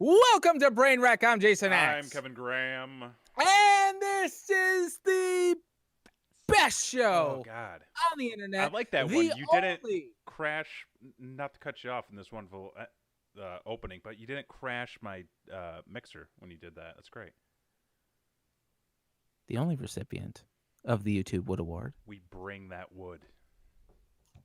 Welcome to Brain Wreck. I'm Jason X. I'm Kevin Graham. And this is the best show Oh, God. on the internet. I like that the one. You didn't only... crash, not to cut you off in this wonderful opening, but you didn't crash my mixer when you did that. That's great. The only recipient of the YouTube Wood Award. We bring that wood.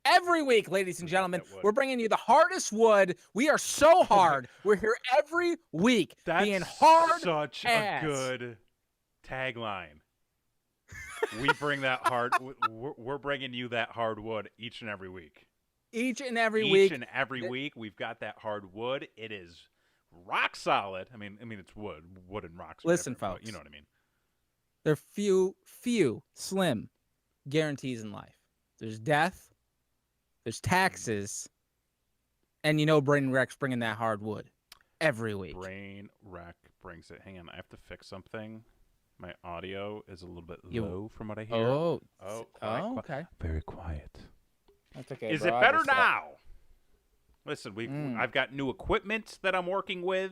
Every week, ladies and We got gentlemen, that wood. we're bringing you the hardest wood. We are so hard. We're here every week That's being hard such as... a good tagline. We bring that hard. We're bringing you that hard wood each and every week. Each and every week. Each and every week, we've got that hard wood. It is rock solid. I mean, it's wood. Wood and rocks. Listen, folks. folks. You know what I mean. There are few, slim guarantees in life. There's death, there's taxes, and Brain Wreck's bringing that hard wood every week. Brain Wreck brings it. Hang on, I have to fix something. My audio is a little bit low from what I hear. Quiet. Okay. Very quiet. That's okay. Is it better now? Listen, I've got new equipment that I'm working with.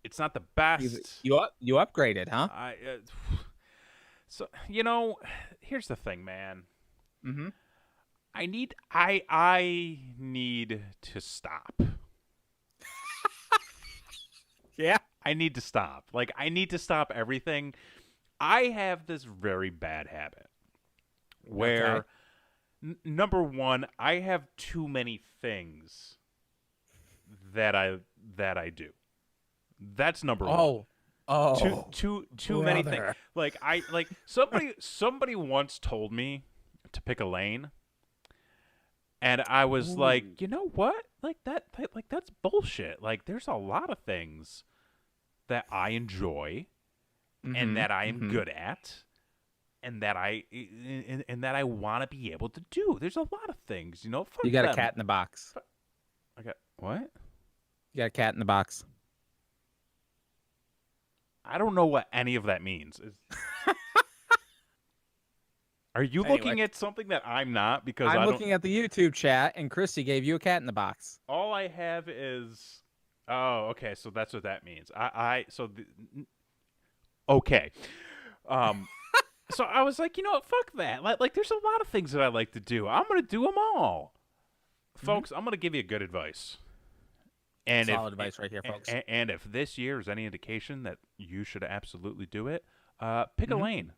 It's not the best. You upgraded, huh? So here's the thing, man. Mm-hmm. I need to stop. Yeah. I need to stop. Like, I need to stop everything. I have this very bad habit where, number one, I have too many things that I do. That's number one. Too many things. Like somebody once told me to pick a lane, and I was like, you know what? That's bullshit. Like, there's a lot of things that I enjoy, and that I am good at, and that I want to be able to do. There's a lot of things, Fuck you got them. A cat in the box. I got what? You got a cat in the box. I don't know what any of that means. Are you looking at something that I'm not? Because I'm looking at the YouTube chat, and Christy gave you a cat in the box. All I have is... Oh, okay, so that's what that means. Okay. So I was like, fuck that. Like, there's a lot of things that I like to do. I'm going to do them all. Folks, I'm going to give you good advice. And Solid advice right here, folks. And if this year is any indication that you should absolutely do it, pick a lane.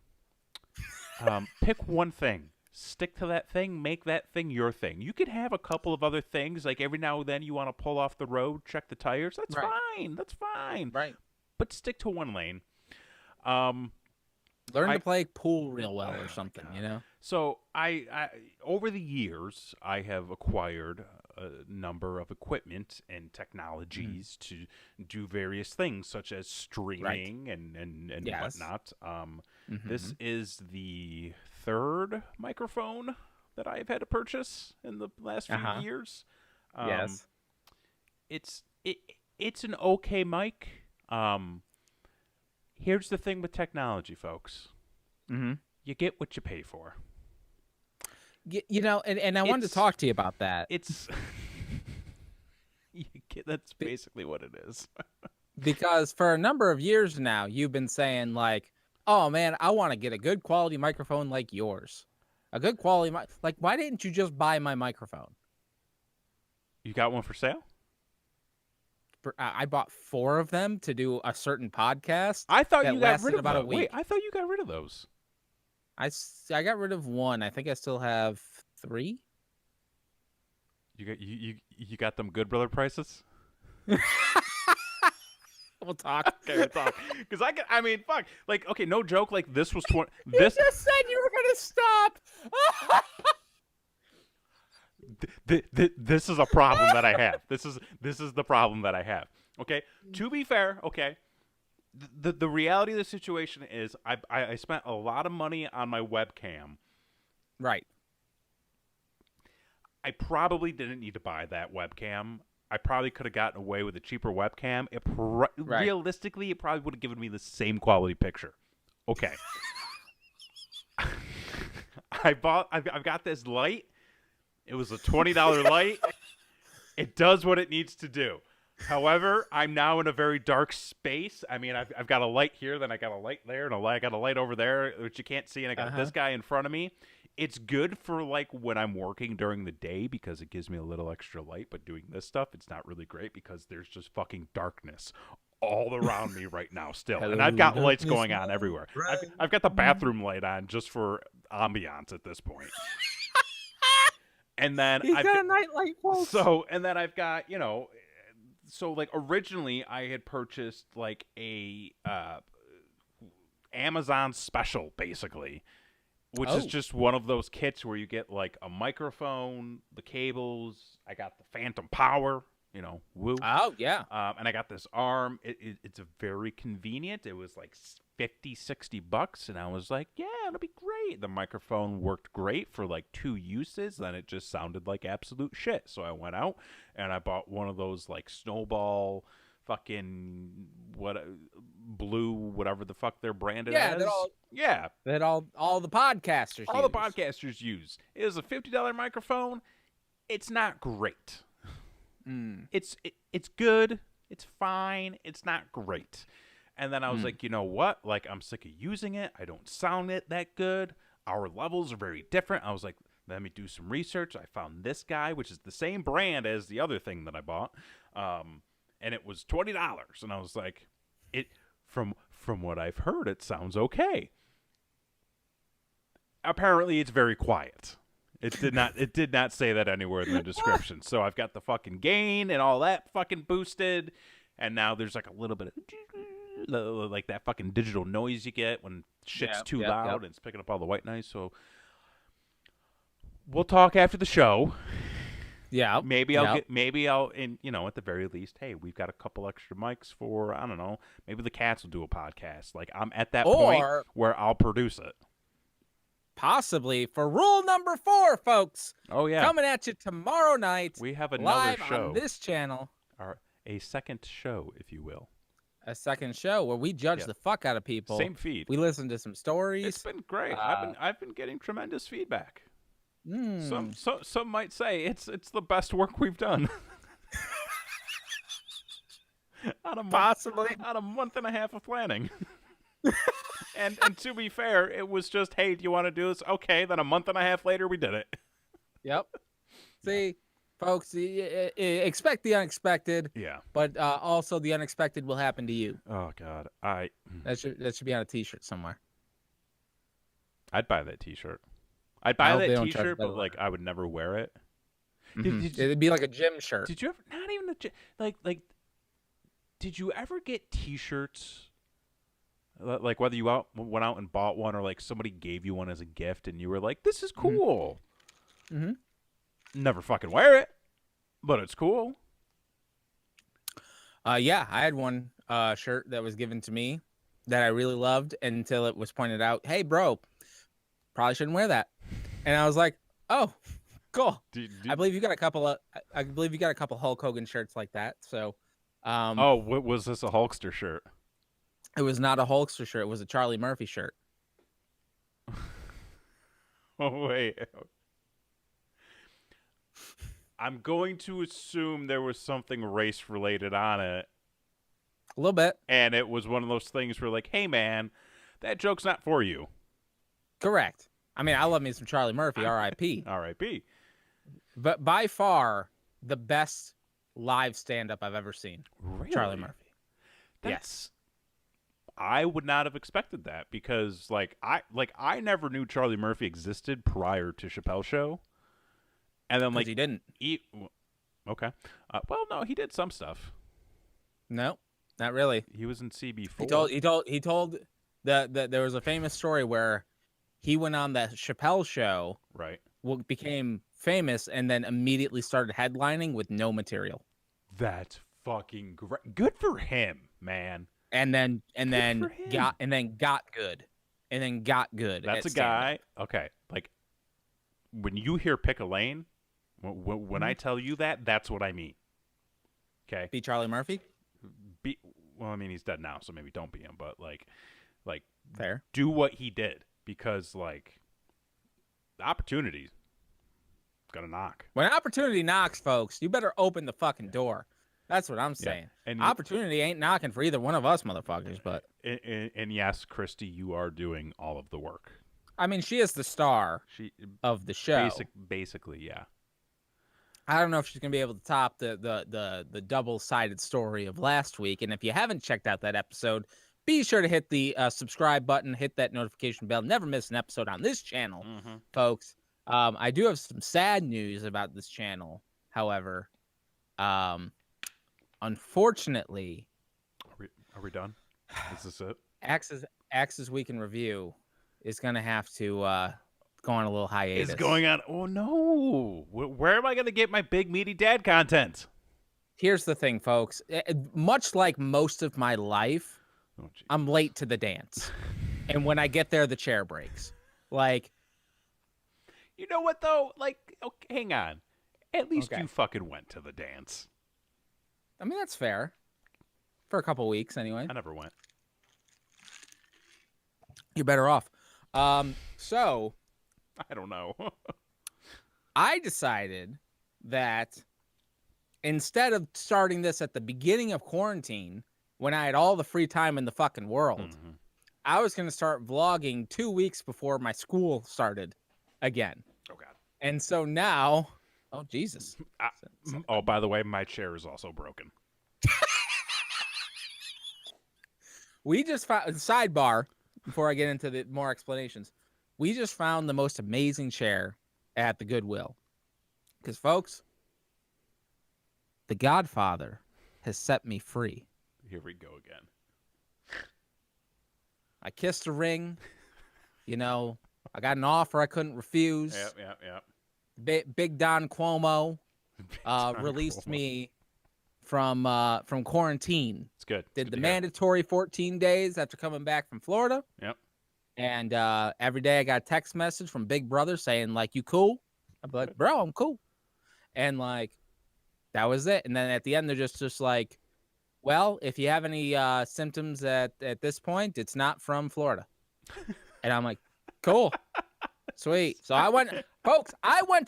Pick one thing. Stick to that thing. Make that thing your thing. You can have a couple of other things. Like, every now and then you want to pull off the road, check the tires. That's fine. That's fine. Right. But stick to one lane. Learn to play pool real well or something, So I over the years, I have acquired a number of equipment and technologies to do various things, such as streaming and whatnot. This is the third microphone that I've had to purchase in the last few years. Yes. It's an okay mic. Here's the thing with technology, folks. You get what you pay for. And I wanted to talk to you about that. It's that's basically what it is. Because for a number of years now, you've been saying, like, oh, man, I want to get a good quality microphone like yours. A good quality like, why didn't you just buy my microphone? You got one for sale? I bought 4 of them to do a certain podcast. I thought you got rid of about them. a week. Wait, I thought you got rid of those. I got rid of 1. I think I still have 3. You got them Good Brother prices? We'll talk. Okay, we'll talk. Because I mean, fuck. Like, okay, no joke. Like, this was 20. You just said you were gonna stop. This is a problem that I have. This is the problem that I have. Okay. To be fair, okay. The reality of the situation is I spent a lot of money on my webcam. Right. I probably didn't need to buy that webcam. I probably could have gotten away with a cheaper webcam. Realistically, it probably would have given me the same quality picture. Okay. I've got this light. It was a $20 light. It does what it needs to do. However, I'm now in a very dark space. I mean, I've got a light here, then I got a light there, and I got a light over there, which you can't see, and I got this guy in front of me. It's good for like when I'm working during the day because it gives me a little extra light, but doing this stuff, it's not really great because there's just fucking darkness all around me right now still. And I've got lights going on everywhere. I've got the bathroom light on just for ambiance at this point. And then He's got a nightlight, folks. and then I've got, so like originally I had purchased like a Amazon special basically, which is just one of those kits where you get like a microphone, the cables, I got the phantom power, woo. Oh yeah. And I got this arm. It's a very convenient. It was like $50-$60, and I was like, yeah, it'll be great. The microphone worked great for like 2 uses, then it just sounded like absolute shit. So I went out and I bought one of those like Snowball fucking blue whatever the fuck they're branded as. That all the podcasters all use. the podcasters use. It is a $50 microphone. It's not great. It's good. It's fine. It's not great. And then I was like, you know what? Like, I'm sick of using it. I don't sound it that good. Our levels are very different. I was like, let me do some research. I found this guy, which is the same brand as the other thing that I bought. And it was $20. And I was like, from what I've heard, it sounds okay. Apparently, it's very quiet. It did not say that anywhere in the description. So I've got the fucking gain and all that fucking boosted, and now there's like a little bit of like that fucking digital noise you get when shit's too loud and it's picking up all the white noise. So we'll talk after the show. Yeah. Maybe I'll and at the very least, hey, we've got a couple extra mics for, I don't know, maybe the cats will do a podcast. Like I'm at that point where I'll produce it. Possibly for rule number 4, folks. Oh yeah, coming at you tomorrow night. We have another live show on this channel. A second show, if you will. A second show where we judge the fuck out of people. Same feed. We listen to some stories. It's been great. I've been getting tremendous feedback. Some might say it's the best work we've done. Possibly out of a month and a half of planning. And to be fair, it was just, hey, do you want to do this? Okay, then a month and a half later, we did it. Yep. See, folks, expect the unexpected. Yeah. But also the unexpected will happen to you. Oh God, that should be on a T-shirt somewhere. I'd buy that T-shirt. I'd buy that T-shirt, but like I would never wear it. It'd be like a gym shirt. Did you ever? Not even a gym. Like. Did you ever get T-shirts? Like whether you went out and bought one or like somebody gave you one as a gift and you were like, this is cool. Never fucking wear it, but it's cool. Yeah, I had one shirt that was given to me that I really loved until it was pointed out, hey, bro, probably shouldn't wear that. And I was like, oh, cool. I believe you got a couple Hulk Hogan shirts like that. So, what was this, a Hulkster shirt? It was not a Hulkster shirt. It was a Charlie Murphy shirt. Oh, wait. I'm going to assume there was something race-related on it. A little bit. And it was one of those things where like, hey, man, that joke's not for you. Correct. I mean, I love me some Charlie Murphy, R.I.P. R.I.P. But by far, the best live stand-up I've ever seen. Really? Charlie Murphy. Yes. I would not have expected that because I never knew Charlie Murphy existed prior to Chappelle's Show, and then like he didn't. Okay, well, no, he did some stuff. No, not really. He was in CB4. He told that there was a famous story where he went on the Chappelle Show, right? Became famous and then immediately started headlining with no material. That's fucking great. Good for him, man. And then got good. That's a guy. Okay, like when you hear pick a lane, when I tell you that, that's what I mean. Okay. Be Charlie Murphy? Well, I mean he's dead now, so maybe don't be him, but like fair. Do what he did because like the opportunity's gonna knock. When opportunity knocks, folks, you better open the fucking door. That's what I'm saying. And Opportunity ain't knocking for either one of us motherfuckers, but and yes, Christy, you are doing all of the work. I mean, she is the star She of the show. basically, yeah. I don't know if she's gonna be able to top the double-sided story of last week. And if you haven't checked out that episode, be sure to hit the subscribe button, hit that notification bell. Never miss an episode on this channel, folks. I do have some sad news about this channel, however. Unfortunately, Are we done? Is this it? Axe's Week in Review is gonna have to go on a little hiatus. It's going on. Oh no! Where am I going to get my big meaty dad content? Here's the thing, folks. Much like most of my life, I'm late to the dance, and when I get there, the chair breaks. Like, you know what though? Like, okay, hang on. At least you fucking went to the dance. I mean, that's fair. For a couple weeks, anyway. I never went. You're better off. So I don't know. I decided that instead of starting this at the beginning of quarantine, when I had all the free time in the fucking world, I was going to start vlogging 2 weeks before my school started again. Oh, God. And so now, oh, Jesus. Oh, by the way, my chair is also broken. We just found, sidebar, before I get into the more explanations, we just found the most amazing chair at the Goodwill. Because, folks, the Godfather has set me free. Here we go again. I kissed a ring. You know, I got an offer I couldn't refuse. Yep. Big Don Cuomo released me from quarantine. It's good. Did the mandatory 14 days after coming back from Florida. Yep. And every day I got a text message from Big Brother saying, like, you cool? I'm like, bro, I'm cool. And, like, that was it. And then at the end, they're just like, well, if you have any symptoms at this point, it's not from Florida. And I'm like, cool. Sweet. So I went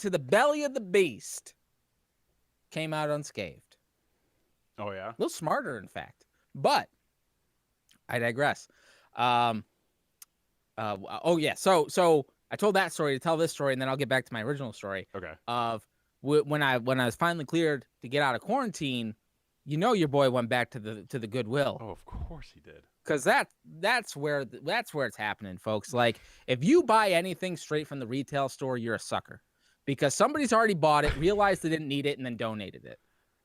to the belly of the beast. Came out unscathed. Oh, yeah? A little smarter, in fact. But I digress. Oh, yeah. So I told that story to tell this story, and then I'll get back to my original story. Okay. Of when I was finally cleared to get out of quarantine, you know, your boy went back to the Goodwill. Oh, of course he did. Because that's where it's happening, folks. Like, if you buy anything straight from the retail store, you're a sucker. Because somebody's already bought it, realized they didn't need it, and then donated it.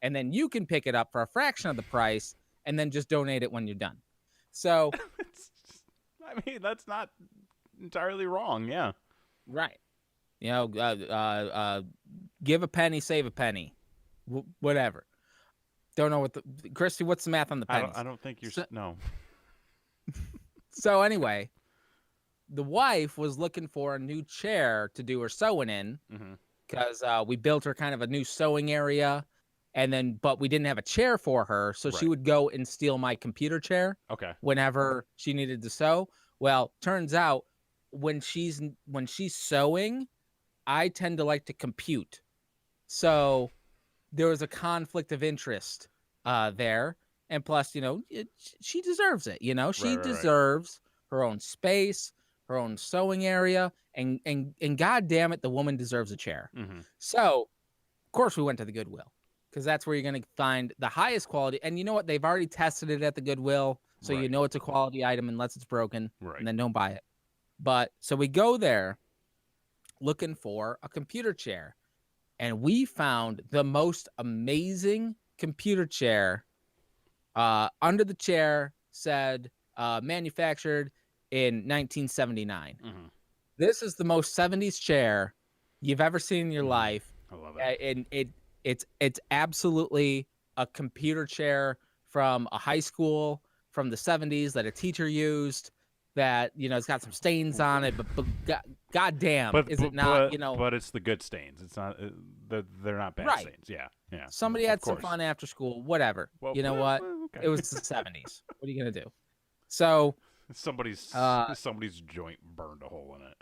And then you can pick it up for a fraction of the price and then just donate it when you're done. So, I mean, that's not entirely wrong. Yeah. Right. You know, give a penny, save a penny, whatever. Don't know what Christy, what's the math on the pennies? I don't think you're, no. So anyway, the wife was looking for a new chair to do her sewing in because we built her kind of a new sewing area. And then, but we didn't have a chair for her, so she would go and steal my computer chair. Okay. Whenever she needed to sew. Well, turns out when she's sewing, I tend to like to compute. So there was a conflict of interest there, and plus, you know, she deserves it. You know, she deserves her own space, her own sewing area, and God damn it, the woman deserves a chair. So, of course, we went to the Goodwill. Because that's where you're going to find the highest quality. And you know what? They've already tested it at the Goodwill. So you know it's a quality item unless it's broken. And then don't buy it. But so we go there looking for a computer chair. And we found the most amazing computer chair. Under the chair said manufactured in 1979. This is the most 70s chair you've ever seen in your life. I love it. And it's absolutely a computer chair from a high school from the 70s that a teacher used that, you know, it's got some stains on it, but God damn, is it not, you know. But it's the good stains. It's not, they're not bad stains. Yeah. Somebody had some fun after school, whatever. Well, you know what? Okay. It was the 70s. What are you going to do? So. Somebody's joint burned a hole in it.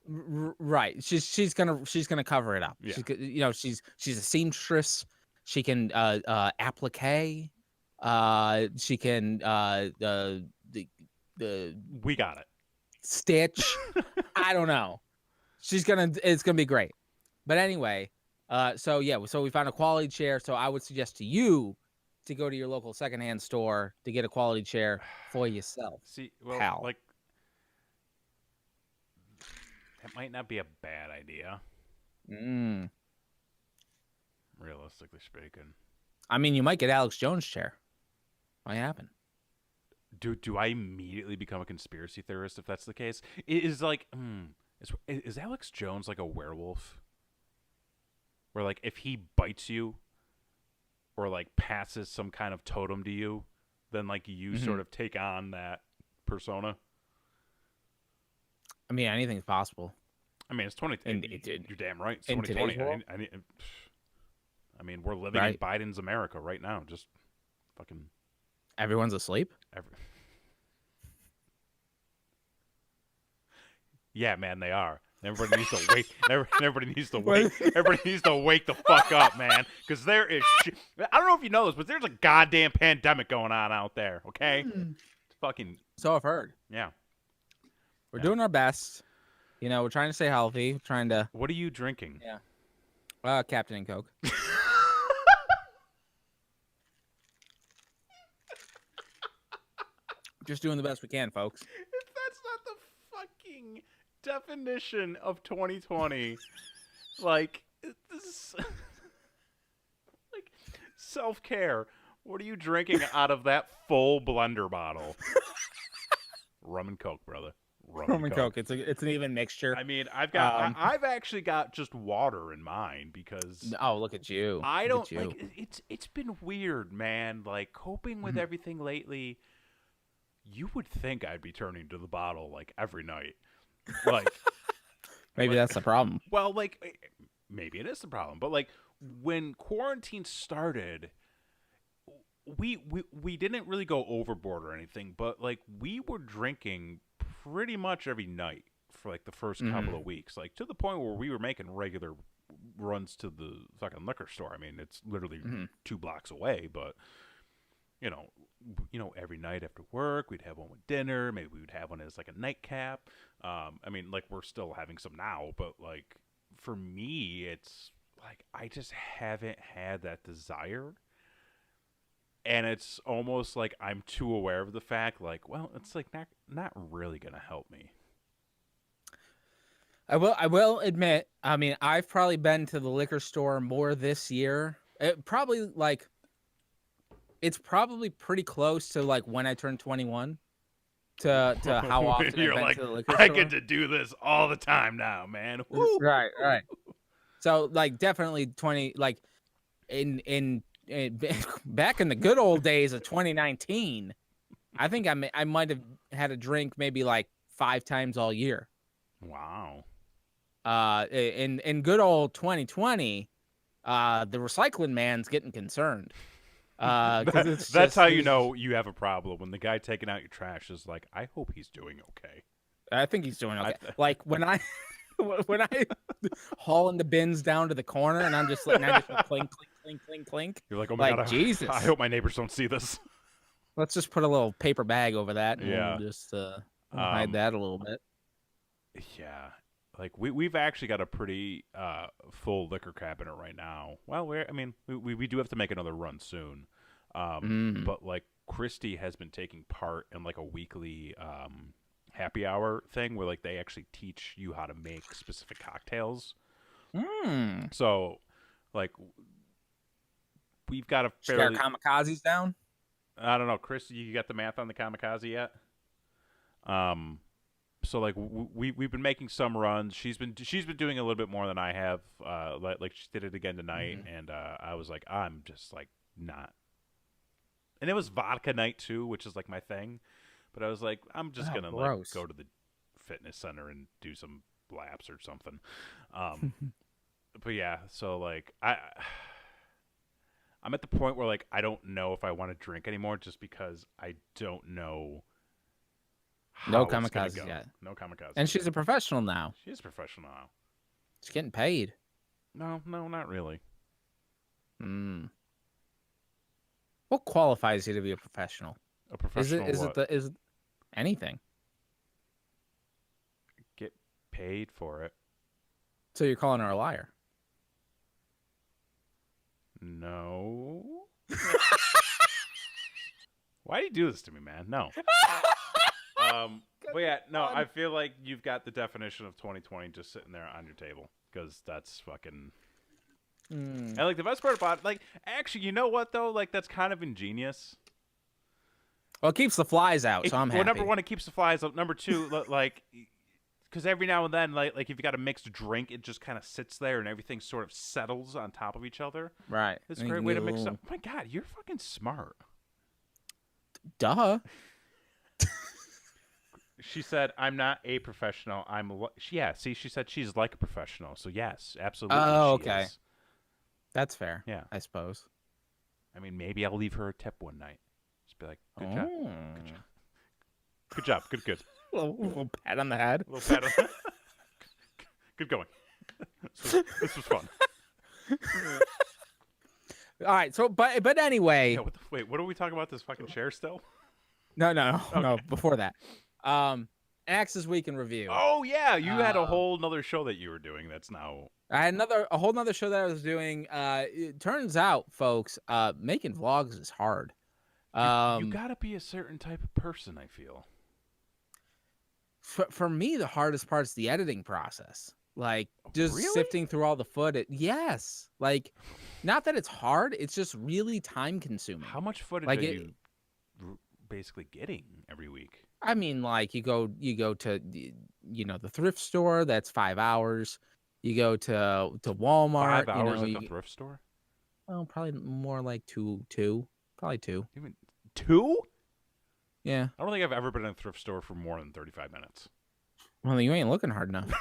Right. She's gonna cover it up. Yeah. She's a seamstress. She can applique. She can the We got it. stitch. I don't know. It's gonna be great. But anyway, so we found a quality chair. So I would suggest to you to go to your local secondhand store to get a quality chair for yourself. See, well, Pal. like that might not be a bad idea, Mm. realistically speaking. I mean, you might get Alex Jones' chair. Might happen. Do I immediately become a conspiracy theorist if that's the case? Is like, is Alex Jones like a werewolf? Where like if he bites you, or like passes some kind of totem to you, then like you sort of take on that persona. I mean, anything's possible. I mean, it's 20. You're damn right. It's 2020. I mean, we're living in Biden's America right now. Just fucking. Everyone's asleep. Yeah, man, they are. Everybody needs to wake. Everybody needs to wake. Everybody needs to wake the fuck up, man. Because there is. I don't know if you know this, but there's a goddamn pandemic going on out there. Okay, it's fucking. So I've heard. Yeah, we're doing our best. You know, we're trying to stay healthy. Trying to. What are you drinking? Yeah. Captain and Coke. Just doing the best we can, folks. If that's not the fucking definition of 2020, like this, like self-care. What are you drinking out of that full blender bottle? Rum and Coke, brother. Rum and Coke. It's an even mixture. I mean, I've actually got just water in mine because. Oh, look at you! I don't like it's been weird, man. Like coping with everything lately. You would think I'd be turning to the bottle like every night. Like maybe that's the problem. Well, like maybe it is the problem, but like when quarantine started, we didn't really go overboard or anything, but like we were drinking pretty much every night for like the first couple of weeks, like to the point where we were making regular runs to the fucking liquor store. I mean, it's literally 2 blocks away, but you know, every night after work, we'd have one with dinner. Maybe we would have one as like a nightcap. I mean, like we're still having some now, but like for me, it's like I just haven't had that desire. And it's almost like I'm too aware of the fact, like, well, it's like not really gonna help me. I will admit, I mean, I've probably been to the liquor store more this year. It's probably pretty close to like when I turned 21 to how often You're I've been like, to the liquor I store. get to do this all the time now, man. Woo! Right. So like definitely 20, like in back in the good old days of 2019, I think I might have had a drink maybe like 5 times all year. Wow. In good old 2020, the recycling man's getting concerned. That's how you know you have a problem, when the guy taking out your trash is like, I hope he's doing okay. I think he's doing okay. Like when I hauling the bins down to the corner and I'm just letting that just clink, clink, clink, clink, clink. You're like, oh my God, Jesus. I hope my neighbors don't see this. Let's just put a little paper bag over that and Yeah. we'll just hide that a little bit. Yeah. Like we've actually got a pretty full liquor cabinet right now. Well, we do have to make another run soon. But like Christy has been taking part in like a weekly happy hour thing where like they actually teach you how to make specific cocktails. So like we've got a fairly. She got kamikazes down. I don't know, Christy, you got the math on the kamikaze yet? So like we've been making some runs. She's been doing a little bit more than I have. Like she did it again tonight, and I was like, I'm just like not. And it was vodka night too, which is like my thing. But I was like, I'm just gonna like go to the fitness center and do some laps or something. But yeah, so like I'm at the point where like I don't know if I want to drink anymore, just because I don't know. No kamikazes yet. No kamikazes. And she's a professional now. She is a professional now. She's getting paid. No, not really. Hmm. What qualifies you to be a professional? A professional Is it anything? get paid for it. So you're calling her a liar? No. Why do you do this to me, man? No. But yeah, no, I feel like you've got the definition of 2020 just sitting there on your table because that's fucking. And like the best part about it, like actually, you know what though? Like that's kind of ingenious. Well, it keeps the flies out, so I'm happy. Well, number one, it keeps the flies up. Number two, like, because every now and then, like if you got a mixed drink, it just kind of sits there and everything sort of settles on top of each other. Right. It's a great way to mix up. Oh my God, you're fucking smart. Duh. She said, "I'm not a professional. Yeah." See, she said she's like a professional. So yes, absolutely. Oh, she okay. is. That's fair. Yeah. I suppose. I mean, maybe I'll leave her a tip one night. Just be like, "Good job. Oh. Good job. Good. A little pat on the head. A little pat on. Good going. This was fun." All right. So, but anyway. Yeah, wait, what are we talking about? This fucking chair still? No. Before that, Axe's Week in Review. Oh yeah, you had a whole nother show that you were doing. That's now. I had a whole nother show that I was doing. It turns out, folks, making vlogs is hard. You gotta be a certain type of person, I feel. For me, the hardest part is the editing process. Like just sifting through all the footage. Yes. Like, not that it's hard. It's just really time consuming. How much footage are you basically getting every week? I mean, like you go to the thrift store. That's 5 hours. You go to Walmart. 5 hours at the thrift store? Oh, probably more like two. Probably two. Even 2? Yeah. I don't think I've ever been in a thrift store for more than 35 minutes. Well, you ain't looking hard enough.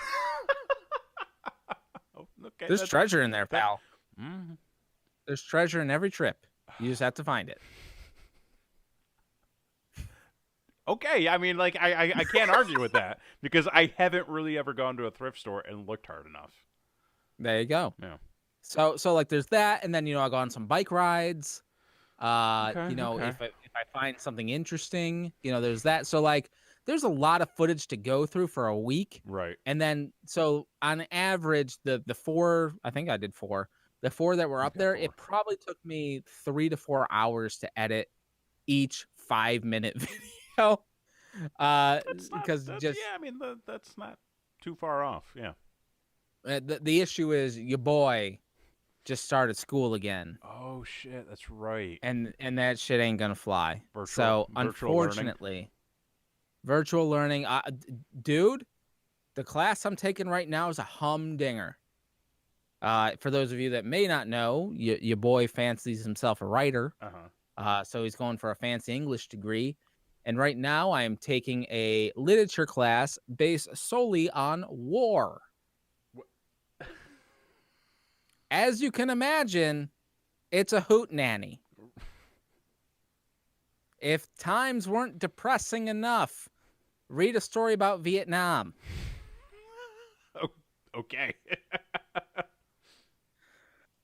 Okay, there's treasure in there, pal. Mm-hmm. There's treasure in every trip. You just have to find it. Okay, I mean, like, I can't argue with that because I haven't really ever gone to a thrift store and looked hard enough. There you go. Yeah. So like, there's that, and then I go on some bike rides. If I find something interesting, there's that. So like, there's a lot of footage to go through for a week. Right. And then, so on average, the 4, I think I did 4. The 4 that were up there, it probably took me 3 to 4 hours to edit each 5-minute video. Because yeah, I mean, that's not too far off. Yeah. The issue is your boy just started school again. Oh shit, that's right. And that shit ain't gonna fly. Unfortunately, virtual learning, dude, the class I'm taking right now is a humdinger. For those of you that may not know, your boy fancies himself a writer. So he's going for a fancy English degree. And right now I am taking a literature class based solely on war. As you can imagine, it's a hootenanny. If times weren't depressing enough, read a story about Vietnam. Okay.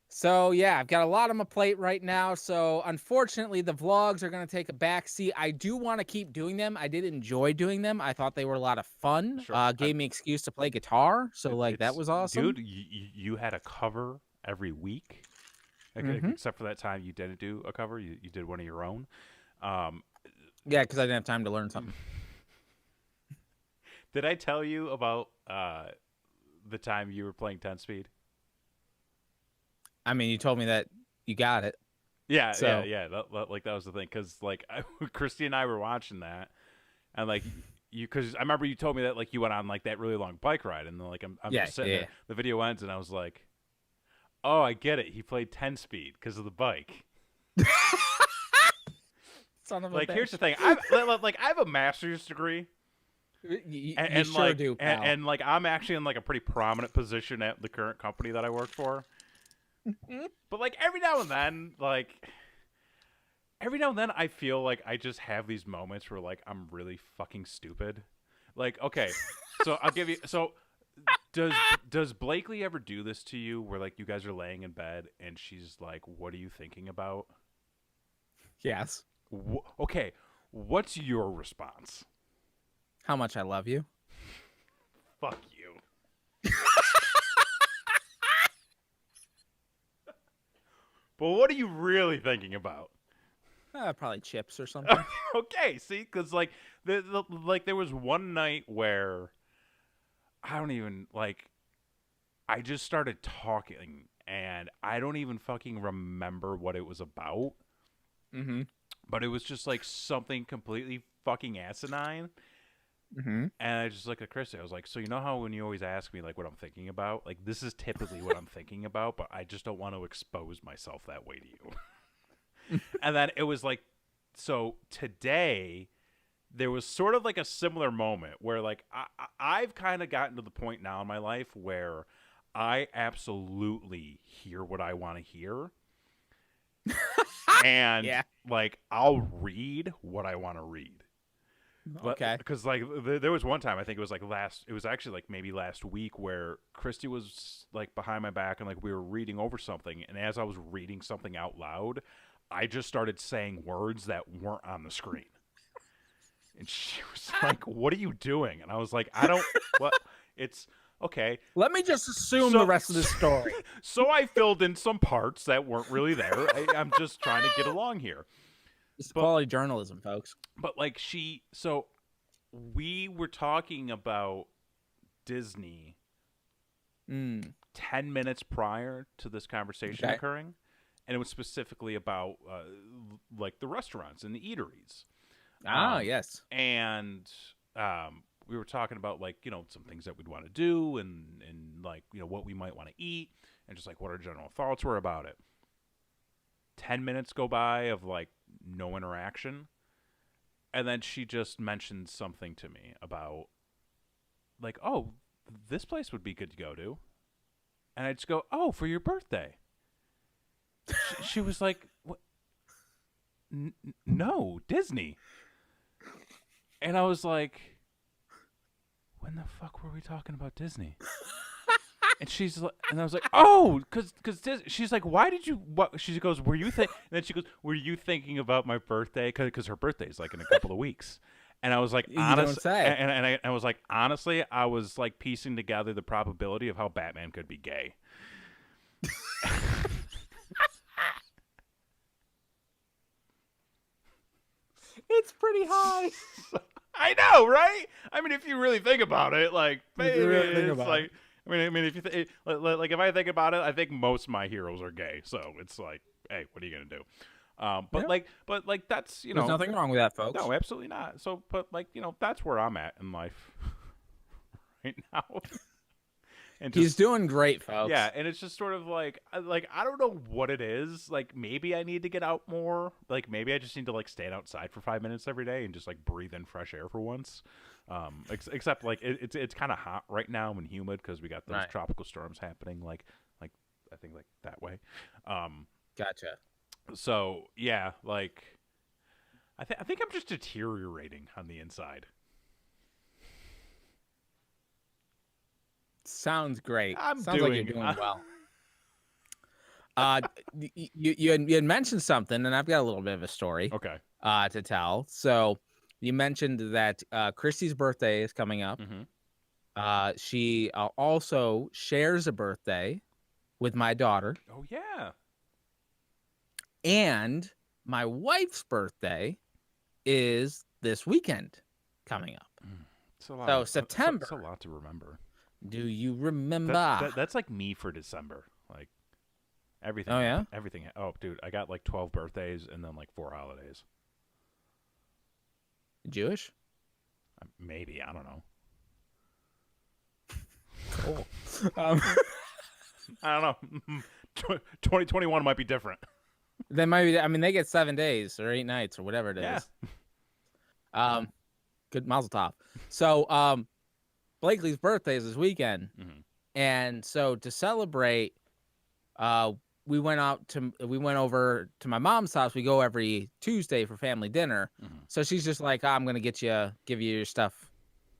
So, yeah, I've got a lot on my plate right now. So, unfortunately, the vlogs are going to take a backseat. I do want to keep doing them. I did enjoy doing them. I thought they were a lot of fun. Sure. Gave me an excuse to play guitar. So, that was awesome. Dude, you had a cover every week. Except for that time you didn't do a cover. You did one of your own. Yeah, because I didn't have time to learn something. Did I tell you about the time you were playing 10-speed? I mean, you told me that you got it. Yeah, so. yeah. That was the thing. Because, Christy and I were watching that. And, because I remember you told me that, you went on, that really long bike ride. And, I'm just sitting there. The video ends, and I was like, oh, I get it. He played 10-speed because of the bike. Son of a bitch. Here's the thing. I have a master's degree. You sure do, pal. And I'm actually in a pretty prominent position at the current company that I work for. But every now and then I feel like I just have these moments where I'm really fucking stupid. Okay, so I'll give you Does Blakely ever do this to you where like you guys are laying in bed and she's like, "What are you thinking about?" Yes. Okay, what's your response? How much I love you. Fuck you. But what are you really thinking about? Probably chips or something. Okay, see, because like like there was one night where I don't even like I just started talking and I don't even fucking remember what it was about, Mm-hmm. but it was just like something completely fucking asinine. Mm-hmm. And I just looked at Christy. I was like, "So you know how when you always ask me like what I'm thinking about, like this is typically what I'm thinking about, but I just don't want to expose myself that way to you." And then it was like, so today there was sort of like a similar moment where like I've kind of gotten to the point now in my life where I absolutely hear what I want to hear, and Yeah. like I'll read what I want to read. Okay. Because like there was one time I think it was like it was actually like maybe last week where Christy was like behind my back and like we were reading over something, and as I was reading something out loud, I just started saying words that weren't on the screen. And she was like, "What are you doing?" And I was like, "I don't what it's okay." Let me just assume So- the rest of the story. So I filled in some parts that weren't really there. I'm just trying to get along here. It's But- quality journalism, folks. But like so we were talking about Disney Mm. 10 minutes prior to this conversation Okay. occurring, and it was specifically about like the restaurants and the eateries. Yes. And we were talking about like, you know, some things that we'd want to do and like, you know, what we might want to eat and just like what our general thoughts were about it. 10 minutes go by of like no interaction. And then she just mentioned something to me about like, "Oh, this place would be good to go to." And I just go, "Oh, for your birthday." She was like, "What? No, Disney." And I was like, "When the fuck were we talking about Disney?" And she's like, and I was like, "Oh, because she's like, why did you?" What she goes, "Were you?" And then she goes, "Were you thinking about my birthday?" Because her birthday is like in a couple of weeks. And I was like, You don't say. And I was like, honestly, I was like piecing together the probability of how Batman could be gay. It's pretty high. I know, right? I mean, if you really think about it, like, If you really think it's about like, I mean, if you like, if I think about it, I think most of my heroes are gay. So it's like, hey, what are you gonna do? Yeah. But like that's you There's know, nothing wrong with that, folks. no, absolutely not. So, but like you know, that's where I'm at in life right now. And He's just doing great, folks. yeah, and it's just sort of like I don't know what it is. Like maybe I need to get out more. Like maybe I just need to like stand outside for 5 minutes every day and just like breathe in fresh air for once. Except like it's kind of hot right now and humid because we got those Right. tropical storms happening. Like I think like that way. Gotcha. So yeah, like I think I'm just deteriorating on the inside. Sounds great. I'm Sounds like you're doing- doing well. You had mentioned something, and I've got a little bit of a story Okay. to tell. So you mentioned that Christy's birthday is coming up. Mm-hmm. She also shares a birthday with my daughter, Oh yeah. and my wife's birthday is this weekend coming up. It's a lot. So It's September. a lot to remember. Do you remember? That's like me for December. Like everything. Oh, yeah? Everything. Oh, dude, I got like 12 birthdays and then like 4 holidays. Jewish? Maybe I don't know. Cool. I don't know. 2021 might be different. They might be. I mean, they get 7 days or 8 nights or whatever it is. Yeah. Good Mazel Tov. So, Blakely's birthday is this weekend, Mhm. and so to celebrate, we went over to my mom's house. We go every Tuesday for family dinner. Mhm. So she's just like, I'm gonna give you your stuff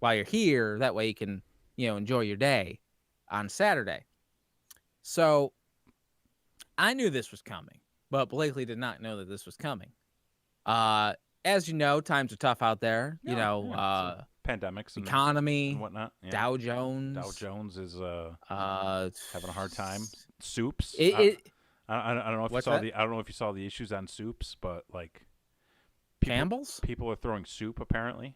while you're here. That way you can, enjoy your day. on Saturday. So I knew this was coming, but Blakely did not know that this was coming. As you know, times are tough out there. So pandemics and Economy, whatnot. Yeah. Dow Jones. Dow Jones is having a hard time. s- Soups. It, I don't know if you What's saw that? the I don't know if you saw the issues on soups, but like Campbell's? people are throwing soup apparently.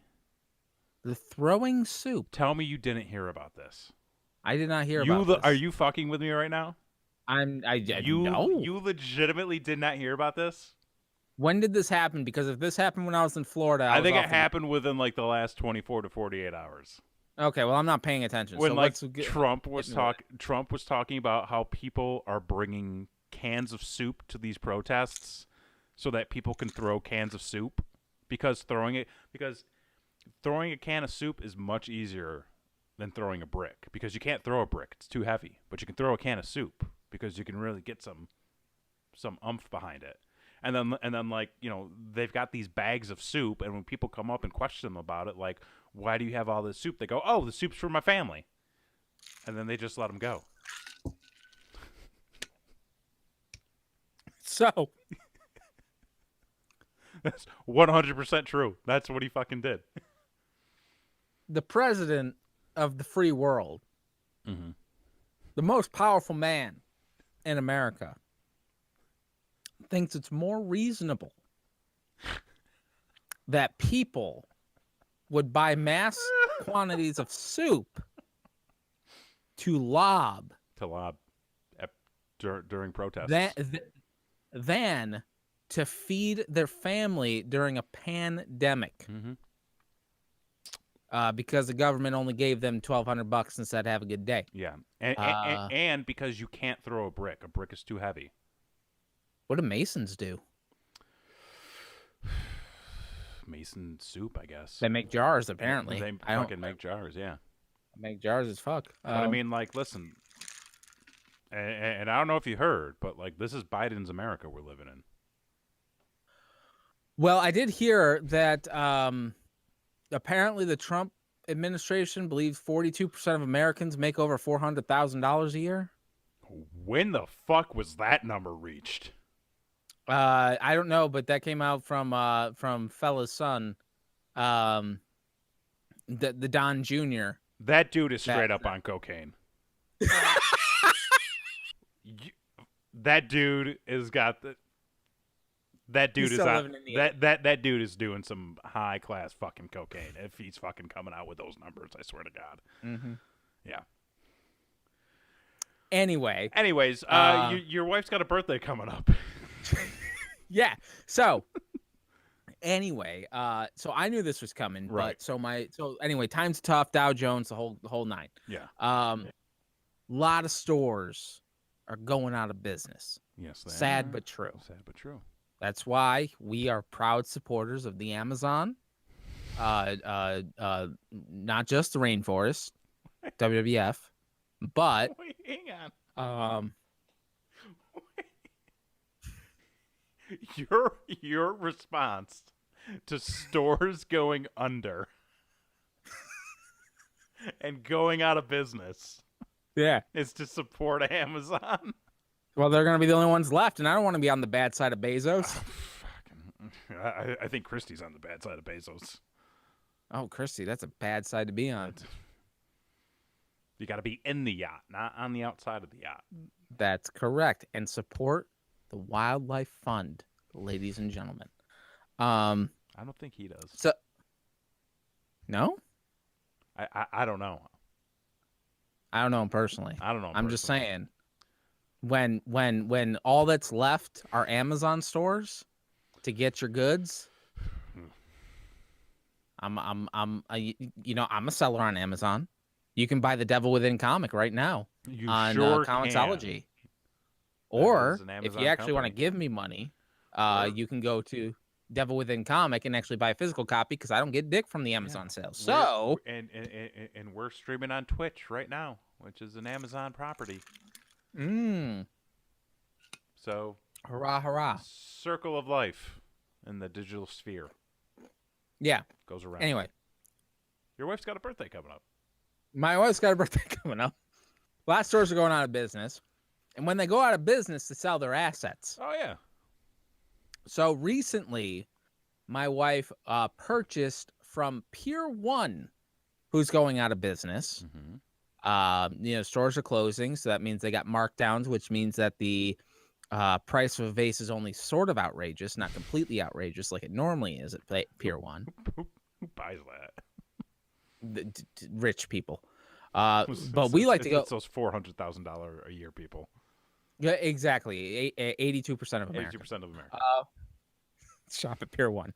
The throwing soup. Tell me you didn't hear about this. I did not hear about this. Are you fucking with me right now? No. You legitimately did not hear about this? When did this happen? Because if this happened when I was in Florida, I was think off it happened within like the last 24 to 48 hours. Okay, well I'm not paying attention. When so like let's get, Trump was get into Trump was talking about how people are bringing cans of soup to these protests so that people can throw cans of soup because throwing a can of soup is much easier than throwing a brick because you can't throw a brick, it's too heavy, but you can throw a can of soup because you can really get some oomph behind it. And then like, they've got these bags of soup, and when people come up and question them about it, like, why do you have all this soup? They go, oh, the soup's for my family. And then they just let them go. So That's 100% true. That's what he fucking did. the president of the free world, Mm-hmm. the most powerful man in America, thinks it's more reasonable that people would buy mass quantities of soup to lob During protests. than to feed their family during a pandemic. Mm-hmm. Because the government only gave them $1,200 and said, "Have a good day." Yeah, and because you can't throw a brick is too heavy. What do Masons do? Mason soup, I guess. They make jars, apparently. They I don't fucking make jars, yeah. make jars as fuck. But I mean, like, listen, and I don't know if you heard, but like, this is Biden's America we're living in. Well, I did hear that apparently the Trump administration believes 42% of Americans make over $400,000 a year. When the fuck was that number reached? I don't know, but that came out from Fella's son, the Don Jr. That dude is straight up on cocaine. That dude has got the. That dude He's is still on, living in the that dude is doing some high class fucking cocaine if he's fucking coming out with those numbers. I swear to God. Mm-hmm. Yeah. Anyway. Anyways, your wife's got a birthday coming up. Yeah. So anyway, so I knew this was coming, Right. but so anyway, times tough, Dow Jones, the whole nine. Yeah. Lot of stores are going out of business. Yes. They Sad are. but true. Sad but true. That's why we are proud supporters of the Amazon. Not just the rainforest, WWF, but Wait, hang on. Your response to stores going under and going out of business yeah. is to support Amazon. Well, they're gonna be the only ones left, and I don't want to be on the bad side of Bezos. I think Christie's on the bad side of Bezos. Oh, Christy, that's a bad side to be on. You got to be in the yacht, not on the outside of the yacht. That's correct. And support the Wildlife Fund, ladies and gentlemen. I don't think he does. So, no? I don't know. I don't know him personally. I don't know. I'm just saying, when all that's left are Amazon stores to get your goods, I'm a seller on Amazon. You can buy The Devil Within comic right now You on sure Comixology. can. Or is an if Amazon you actually want to company. give me money, Or- you can go to Devil Within Comic and actually buy a physical copy because I don't get dick from the Amazon sales. So and we're streaming on Twitch right now, which is an Amazon property. So hurrah, hurrah. circle of life in the digital sphere Yeah. goes around. Anyway, Your wife's got a birthday coming up. my wife's got a birthday coming up. A lot of stores are going out of business. And when they go out of business, they sell their assets. Oh, yeah. So recently, my wife purchased from Pier 1, who's going out of business. Mm-hmm. Stores are closing, so that means they got markdowns, which means that the price of a vase is only sort of outrageous, not completely outrageous like it normally is at Pier 1. Who buys that? Rich people. But we like to go. It's those $400,000 a year people. Yeah, exactly. 82% of America. 82% of America. Shop at Pier 1.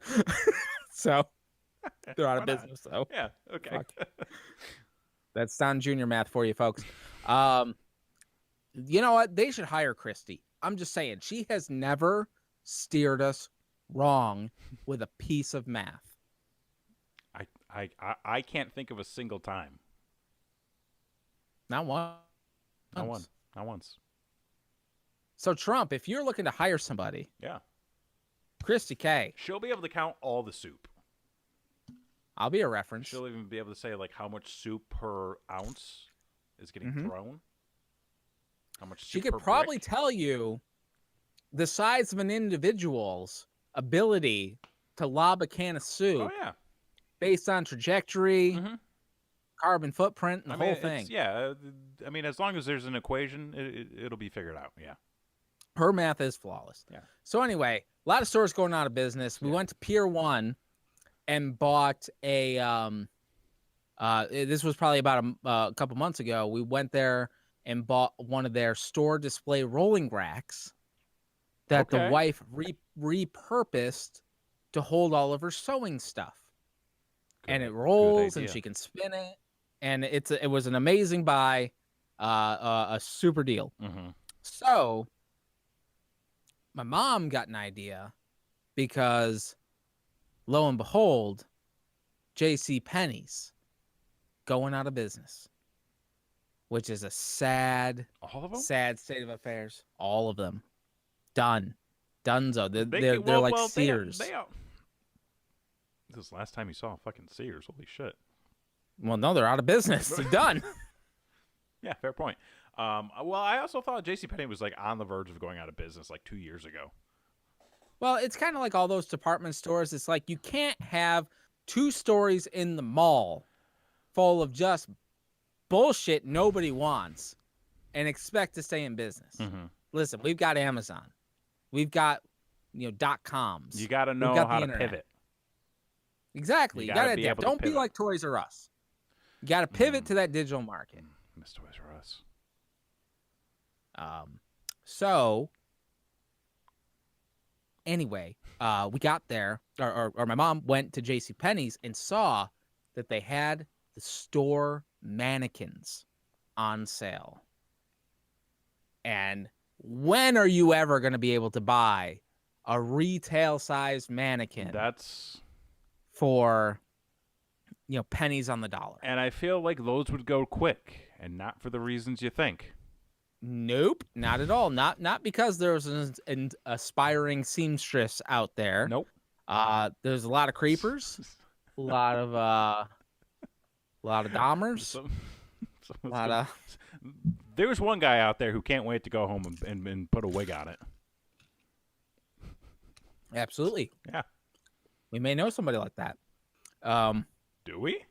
So they're out of Why not? business, though. Yeah. Okay. That's Don Jr. math for you, folks. You know what? They should hire Christy. I'm just saying. She has never steered us wrong with a piece of math. I can't think of a single time. Not one. Not one. Not once. So Trump, if you're looking to hire somebody, Yeah. Christy K, She'll be able to count all the soup. I'll be a reference. She'll even be able to say like how much soup per ounce is getting thrown. How much soup She could per probably brick. tell you the size of an individual's ability to lob a can of soup Oh yeah. based on trajectory, Mhm. carbon footprint, and the whole it's- thing. Yeah. I mean, as long as there's an equation, it'll be figured out. Yeah. Her math is flawless. Yeah. So anyway, a lot of stores going out of business. We went to Pier 1 and bought a this was probably about a couple months ago. We went there and bought one of their store display rolling racks that the Okay. wife repurposed to hold all of her sewing stuff. And it Good rolls and idea. she can spin it. And it was an amazing buy, a super deal. Mhm. So my mom got an idea because lo and behold, J.C. Penney's going out of business, which is a sad All of them. state of affairs. All of them done. Dunzo. They're Well, like well, Sears. This is the last time you saw a fucking Sears. Holy shit. Well, no, they're out of business. They're done. Yeah, fair point. Well, I also thought JCPenney was like on the verge of going out of business like 2 years ago. Well, it's kind of like all those department stores. It's like you can't have 2 stories in the mall full of just bullshit nobody wants and expect to stay in business. Listen, we've got Amazon. We've got, .coms. You got to know got how the to internet. pivot. Exactly. You You gotta got to be adapt. able to Don't be pivot. like Toys R Us. You got to pivot to that digital market. Miss Toys R Us. So anyway, we got there, or my mom went to JCPenney's and saw that they had the store mannequins on sale. And when are you ever going to be able to buy a retail sized mannequin That's for pennies on the dollar? and I feel like those would go quick and not for the reasons you think. Nope, not at all. Not because there's an aspiring seamstress out there. Nope. There's a lot of creepers, a lot of Dahmers, a lot of. There's one guy out there who can't wait to go home and put a wig on it. Absolutely. Yeah. We may know somebody like that. Do we?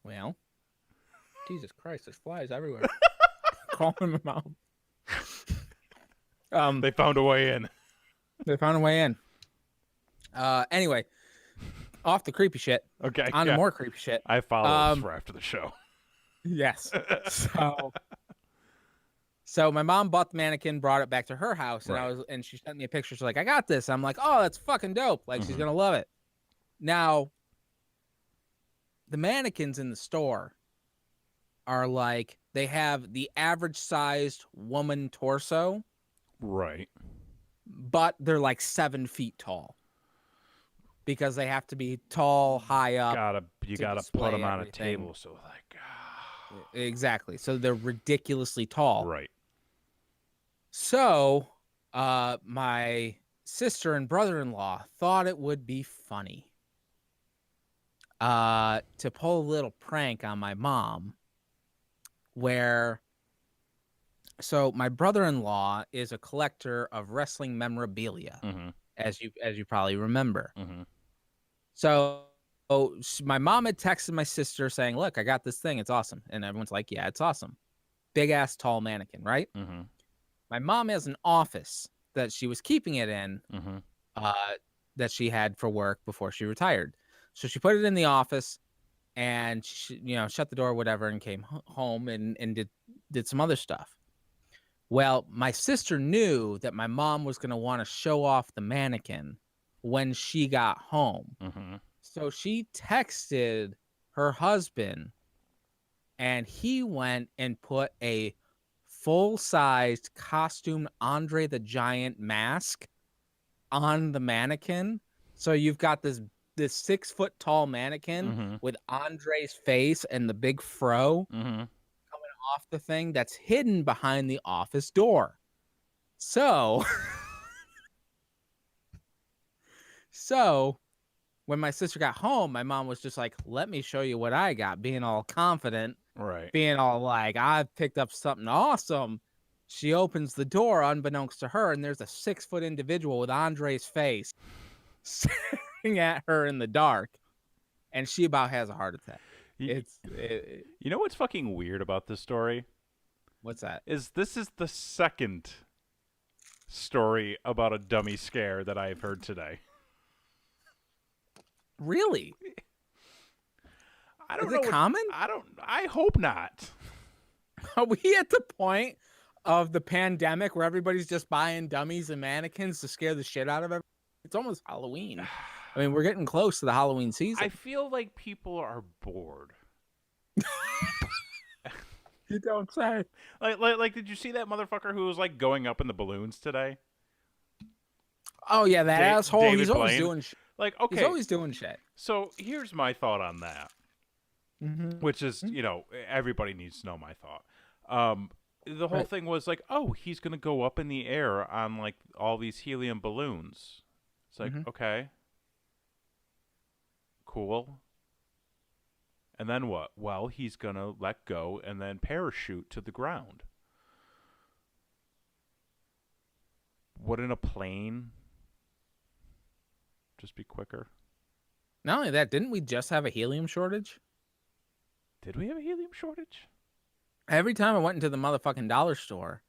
Well, Jesus Christ, there's flies everywhere. Calling them out. They found a way in. They found a way in. Anyway, off the creepy shit. Okay. On yeah. to more creepy shit. I follow this for after the show. Yes. So my mom bought the mannequin, brought it back to her house, and Right. she sent me a picture. She's like, "I got this." I'm like, "Oh, that's fucking dope! Like she's gonna love it." Now, the mannequins in the store are like they have the average sized woman torso, Right. but they're like 7 feet tall because they have to be tall, high up. You to gotta put display them on a everything. table. So like. Exactly. So they're ridiculously tall. Right. So, my sister and brother-in-law thought it would be funny to pull a little prank on my mom where so my brother-in-law is a collector of wrestling memorabilia, Mm-hmm. as you probably remember. Mm-hmm. So my mom had texted my sister saying, "Look, I got this thing. It's awesome." And everyone's like, "Yeah, it's awesome." Big ass tall mannequin, right? Mm-hmm. My mom has an office that she was keeping it in, Mm-hmm. uh, that she had for work before she retired. So she put it in the office and she, shut the door, whatever, and came home and did some other stuff. Well, my sister knew that my mom was going to want to show off the mannequin when she got home. Mm-hmm. So she texted her husband and he went and put a full-sized costumed Andre the Giant mask on the mannequin. So you've got this 6 foot tall mannequin Mm-hmm. with Andre's face and the big fro Mm-hmm. off the thing that's hidden behind the office door. So so when my sister got home, my mom was just like, "Let me show you what I got," being all confident, Right. being all like, "I've picked up something awesome." She opens the door unbeknownst to her, and there's a 6 foot individual with Andre's face staring at her in the dark, and she about has a heart attack. You, you know what's fucking weird about this story? What's that? This is the second story about a dummy scare that I've heard today. Really? I don't Is know. it common? I hope not. Are we at the point of the pandemic where everybody's just buying dummies and mannequins to scare the shit out of everyone? It's almost Halloween. I mean, we're getting close to the Halloween season. I feel like people are bored. You don't say. Like, did you see that motherfucker who was like going up in the balloons today? Oh yeah, that asshole. David He's always Blaine? doing shit. Like, okay. He's always doing shit. So here's my thought on that, Mm-hmm. which is, everybody needs to know my thought. The whole Right. thing was like, oh, he's gonna go up in the air on like all these helium balloons. It's like, Mhm. okay, cool. And then what? Well, he's gonna let go and then parachute to the ground. Wouldn't a plane just be quicker? Not only that, didn't we just have a helium shortage? Did we have a helium shortage? Every time I went into the motherfucking dollar store,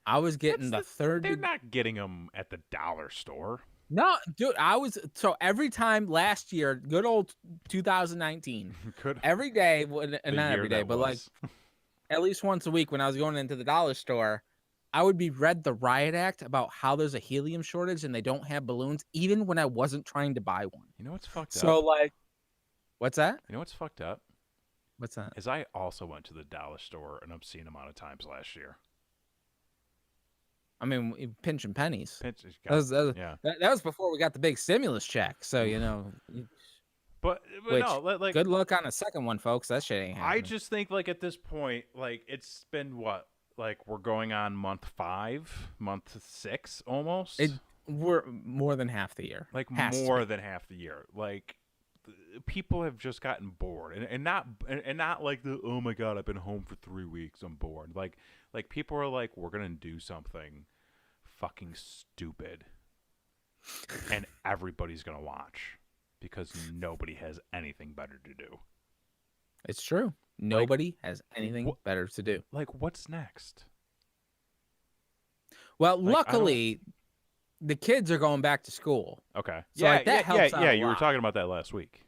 I was getting the third. They're not getting them at the dollar store. No, dude, so every time last year, good old 2019, Good. every day, The not year every day, that but like was. at least once a week when I was going into the dollar store, I would be read the riot act about how there's a helium shortage and they don't have balloons, even when I wasn't trying to buy one. You know what's fucked So up? like, what's that? You know what's fucked up? What's that? Is I also went to the dollar store an obscene amount of times last year. I mean, pinching pennies. Pinch, yeah. That was before we got the big stimulus check. So But which, no, like good luck on the second one, folks. That shit ain't happening. I just think like at this point, like it's been what? Like we're going on month 5, month 6 almost. We're more than half the year. Like Has to more be. than half the year. Like people have just gotten bored and not like the oh my god, I've been home for 3 weeks, I'm bored. Like people are like, we're gonna do something fucking stupid and everybody's gonna watch because nobody has anything better to do. It's true. Nobody has anything better to do. Like what's next? Well, Like, luckily, the kids are going back to school. Okay. So, like, that helps out a you were lot. talking about that last week.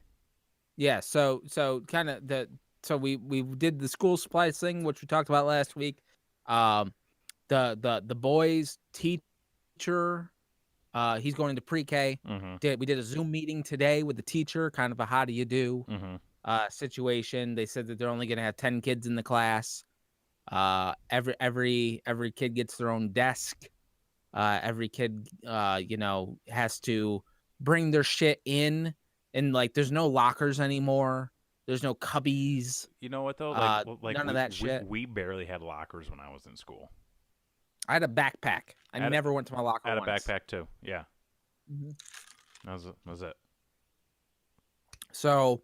Yeah. So kind of we did the school supplies thing, which we talked about last week. The boys' teacher, he's going into pre-K. Mm-hmm. We did a Zoom meeting today with the teacher, kind of a how do you do Mm-hmm. Situation. They said that they're only going to have 10 kids in the class. Every kid gets their own desk. Every kid, has to bring their shit in, and like, there's no lockers anymore. There's no cubbies. You know what though? Like None of that shit. We barely had lockers when I was in school. I had a backpack. I never went to my locker. I had once. a backpack too. Yeah. Mm-hmm. That was it. So,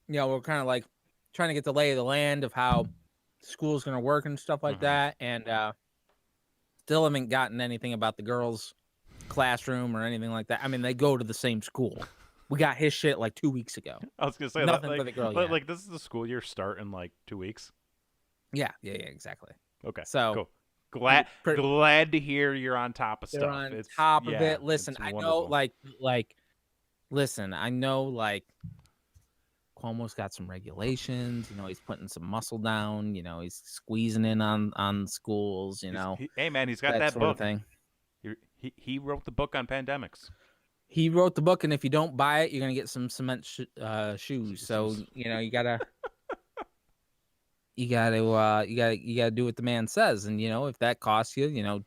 we're kind of like, trying to get the lay of the land of how school's going to work and stuff like that. And still haven't gotten anything about the girls' classroom or anything like that. I mean, they go to the same school. We got his shit like 2 weeks ago. I was gonna say Nothing that, for the girl yet. like this is the school year start in like 2 weeks. Yeah, exactly. Okay, So cool. Glad to hear you're on top of they're stuff. on It's top of it. Listen, it's I know, wonderful. listen, I know, like, Cuomo's got some regulations. You know, he's putting some muscle down. You know, he's squeezing in on schools. You know, Hey man, he's got that that sort of book. thing. He wrote the book on pandemics. He wrote the book, and if you don't buy it, you're gonna get some cement shoes. So you know, you gotta do what the man says. And you know, if that costs you, you know,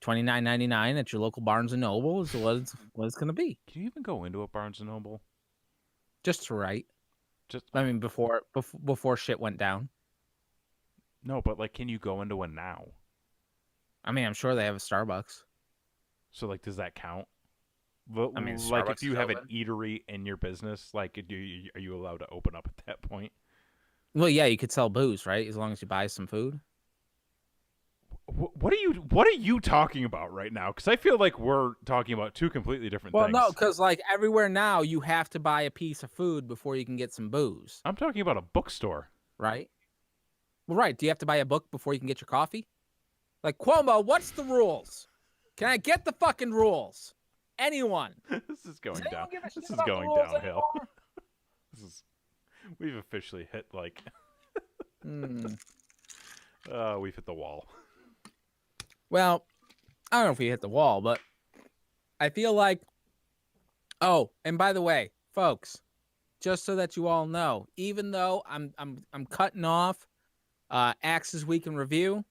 $29.99 at your local Barnes and Noble is what it's gonna be. Can you even go into a Barnes and Noble? Just to write. Just I mean, before shit went down. no, but like, can you go into one now? I mean, I'm sure they have a Starbucks. So like, does that count? I mean, like Starbucks if you is have an open. eatery in your business, like, are you allowed to open up at that point? Well, yeah, you could sell booze, right? As long as you buy some food. What are you talking about right now? Because I feel like we're talking about two completely different Well, things. no, because like everywhere now, you have to buy a piece of food before you can get some booze, I'm talking about a bookstore. right? Well, right. Do you have to buy a book before you can get your coffee? Like, Cuomo, what's the rules? Can I get the fucking rules? Anyone? This is going Does anyone down. give a shit This is about the going rules downhill. anymore? We've officially hit like we've hit the wall. Well, I don't know if we hit the wall, but I feel like. Oh, and by the way, folks, just so that you all know, even though I'm cutting off Axe's Week in Review,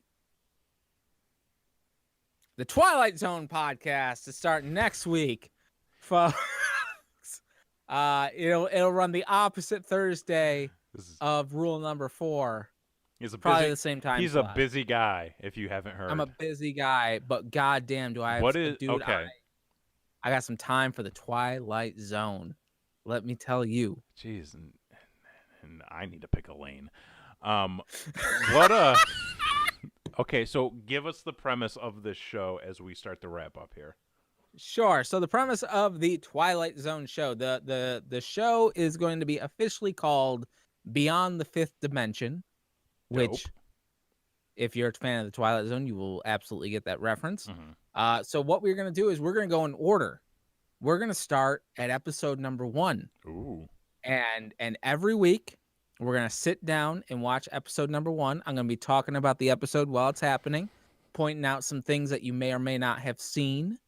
the Twilight Zone podcast is starting next week, folks. It'll run the opposite Thursday of rule number 4. He's probably the same time. He's slot. a busy guy. If you haven't heard, I'm a busy guy, but goddamn, do I have okay? I got some time for the Twilight Zone. Let me tell you. Jeez, and I need to pick a lane. What a. Okay, so give us the premise of this show as we start to wrap up here. Sure. So the premise of the Twilight Zone show, the show is going to be officially called Beyond the Fifth Dimension, which, if you're a fan of the Twilight Zone, you will absolutely get that reference. Mm-hmm. So what we're going to do is we're going to go in order. We're going to start at episode number 1. Ooh. And every week, we're going to sit down and watch episode number 1. I'm going to be talking about the episode while it's happening, pointing out some things that you may or may not have seen.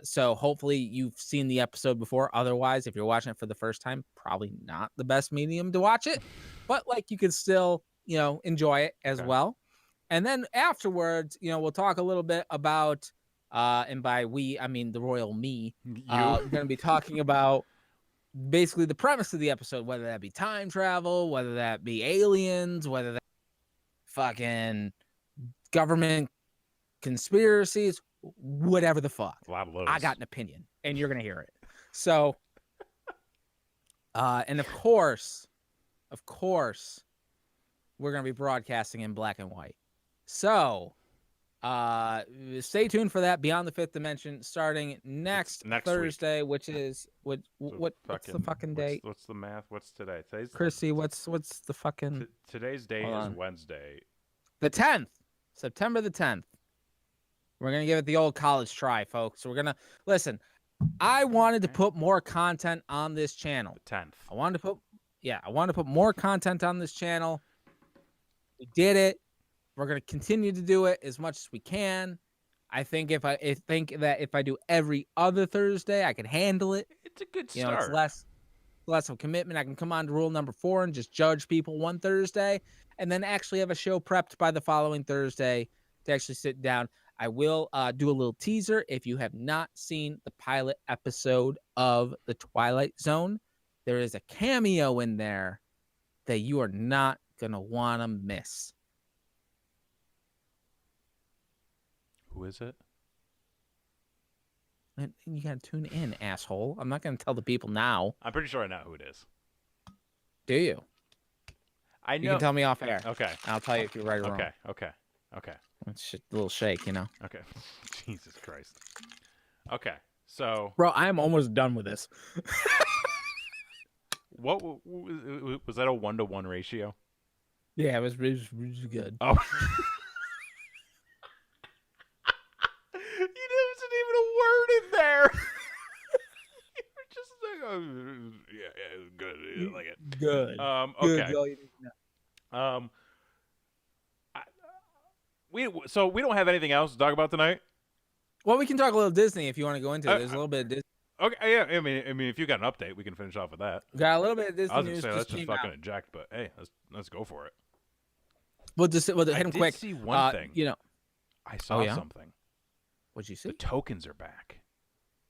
So hopefully you've seen the episode before. Otherwise, if you're watching it for the first time, probably not the best medium to watch it. But like, you could still, you know, enjoy it as well. And then afterwards, you know, we'll talk a little bit about, and by we, I mean the royal me. We're going to be talking about basically the premise of the episode, whether that be time travel, whether that be aliens, whether that fucking government conspiracies, whatever the fuck. A lot of those. I got an opinion, and you're going to hear it. So, and of course, we're going to be broadcasting in black and white. So, stay tuned for that Beyond the Fifth Dimension starting next Thursday, week. Which is what's the fucking date? What's the math? What's today? Today's Chrissy, what's the fucking today's date is Wednesday. The 10th. September the 10th. We're going to give it the old college try, folks. So we're going to listen. I wanted to put more content on this channel. The 10th. I wanted to put more content on this channel. We did it. We're going to continue to do it as much as we can. I think if I do every other Thursday, I could handle it. It's a good start. You know, it's less of a commitment. I can come on to rule number 4 and just judge people one Thursday, and then actually have a show prepped by the following Thursday to actually sit down. I will do a little teaser. If you have not seen the pilot episode of The Twilight Zone, there is a cameo in there that you are not going to want to miss. Who is it? You got to tune in, asshole. I'm not going to tell the people now. I'm pretty sure I know who it is. Do you? I You know. can tell me off air. Okay. I'll tell you if you're right or wrong. Okay. It's a little shake, you know. Okay. Jesus Christ. Okay. So, Bro, I am almost done with this. what was that, a 1-to-1 ratio? Yeah, it was good. Oh. There wasn't even a word in there. You were just like, oh, yeah, it was good. I like it. Good. Okay. Good, all you need to know. We don't have anything else to talk about tonight. Well, we can talk a little Disney if you want to go into it. There's a little bit of Disney. Okay, yeah. I mean, if you got an update, we can finish off with that. Got a little bit of Disney I was gonna news. say let's just came fucking out. eject, but hey, let's go for it. We'll hit I them did quick. see one thing. You know, I saw yeah? something. what'd you see? The tokens are back.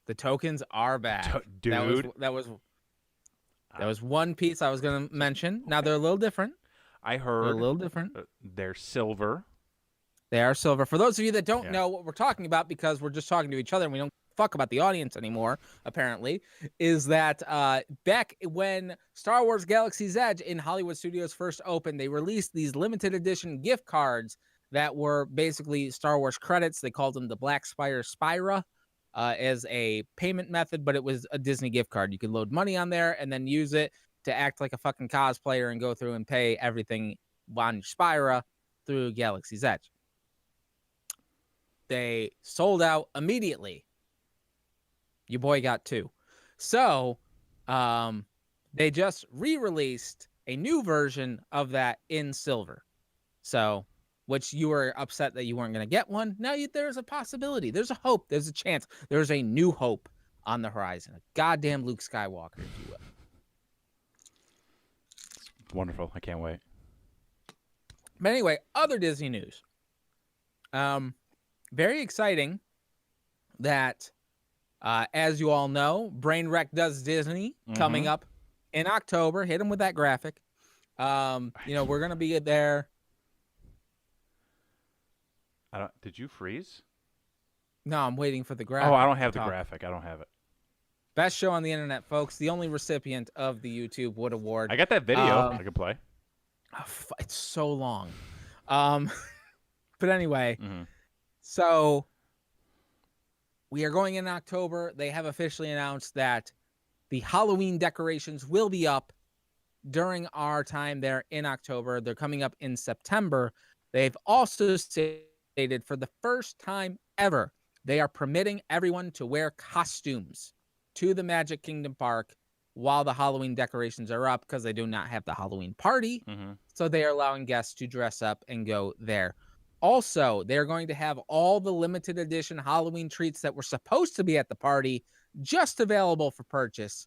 The tokens are back. Dude, that was one piece I was gonna mention. Now they're a little different. I They're heard a little different. they're silver. They are silver. For those of you that don't Yeah. know what we're talking about, because we're just talking to each other and we don't fuck about the audience anymore, apparently, is that back when Star Wars Galaxy's Edge in Hollywood Studios first opened, they released these limited edition gift cards that were basically Star Wars credits. They called them the Black Spire Spira as a payment method, but it was a Disney gift card. You could load money on there and then use it to act like a fucking cosplayer and go through and pay everything on your Spira through Galaxy's Edge. They sold out immediately. Your boy got 2. So they just re-released a new version of that in silver. So, which you were upset that you weren't going to get one. Now there's a possibility. There's a hope. There's a chance. There's a new hope on the horizon. A goddamn Luke Skywalker, if you will. Wonderful. I can't wait. But anyway, other Disney news. Very exciting that, as you all know, Brainwreck Does Disney coming up in October. Hit him with that graphic. We're going to be there. Did you freeze? No, I'm waiting for the graphic. Oh, I don't have the graphic. I don't have it. Best show on the internet, folks. The only recipient of the YouTube Wood Award. I got that video. I could play. It's so long. But anyway, so we are going in October. They have officially announced that the Halloween decorations will be up during our time there in October. They're coming up in September. They've also stated for the first time ever, they are permitting everyone to wear costumes to the Magic Kingdom Park while the Halloween decorations are up, because they do not have the Halloween party. So they are allowing guests to dress up and go there. Also, they're going to have all the limited edition Halloween treats that were supposed to be at the party just available for purchase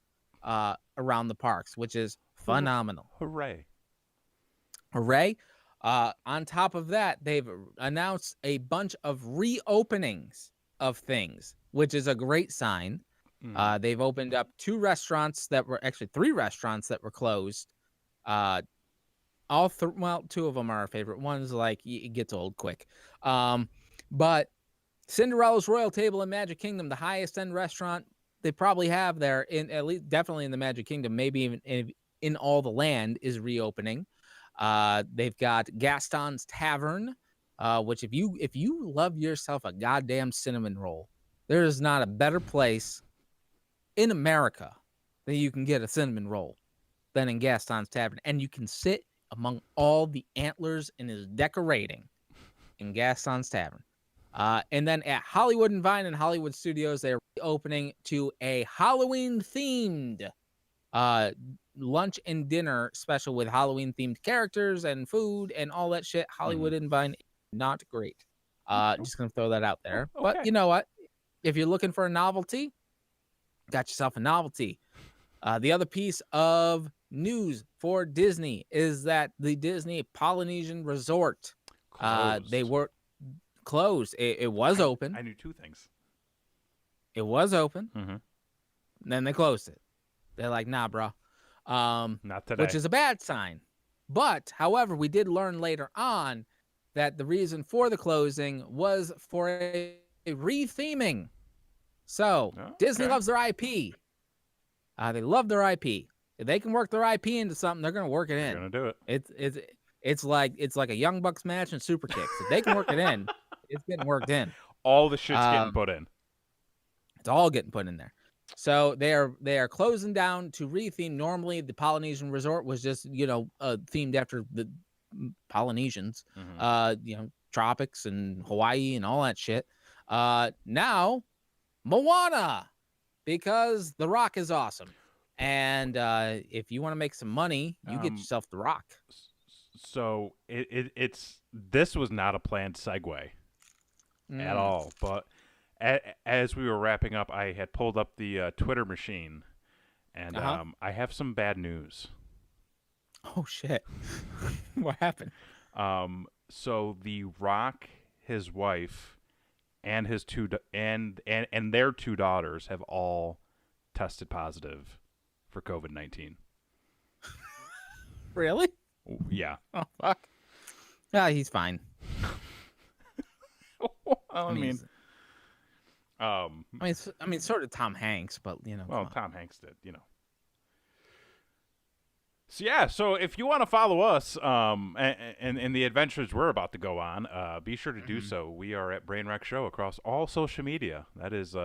around the parks, which is phenomenal. Hooray. Hooray. On top of that, they've announced a bunch of reopenings of things, which is a great sign. They've opened up 2 restaurants that were actually 3 restaurants that were closed. 2 of them are our favorite ones. Like, it gets old quick. But Cinderella's Royal Table in Magic Kingdom, the highest end restaurant they probably have there, in at least definitely in the Magic Kingdom, maybe even in all the land, is reopening. They've got Gaston's Tavern, which if you love yourself a goddamn cinnamon roll, there is not a better place in America that you can get a cinnamon roll than in Gaston's Tavern. And you can sit among all the antlers and his decorating in Gaston's Tavern. And then at Hollywood and Vine and Hollywood Studios, they're opening to a Halloween-themed lunch and dinner special with Halloween-themed characters and food and all that shit. Hollywood and Vine, not great. Just going to throw that out there. Okay. But you know what? If you're looking for a novelty, got yourself a novelty. The other piece of news for Disney is that the Disney Polynesian Resort, they were closed. It was open. I knew 2 things. It was open. Then they closed it. They're like, nah, bro. Not today. Which is a bad sign. But, however, we did learn later on that the reason for the closing was for a retheming. So, Disney loves their IP. They love their IP. If they can work their IP into something, they're gonna work it They're in. gonna do it. It's like a Young Bucks match and super kicks. If they can work it in, it's getting worked in. All the shit's getting Um, put in. It's all getting put in there. So they are closing down to retheme. Normally, the Polynesian resort was just themed after the Polynesians, tropics and Hawaii and all that shit. Now, Moana, because The Rock is awesome, and if you want to make some money, you get yourself The Rock. So this was not a planned segue at all, but as we were wrapping up, I had pulled up the Twitter machine, and I have some bad news. Oh shit! What happened? So The Rock, his wife, and his and their two daughters have all tested positive for COVID-19. Really? Yeah. Oh fuck. Yeah, he's fine. I mean, sort of Tom Hanks, but well, Tom Hanks did, So yeah, so if you want to follow us, and the adventures we're about to go on, be sure to do so. We are at Brainwreck Show across all social media. That is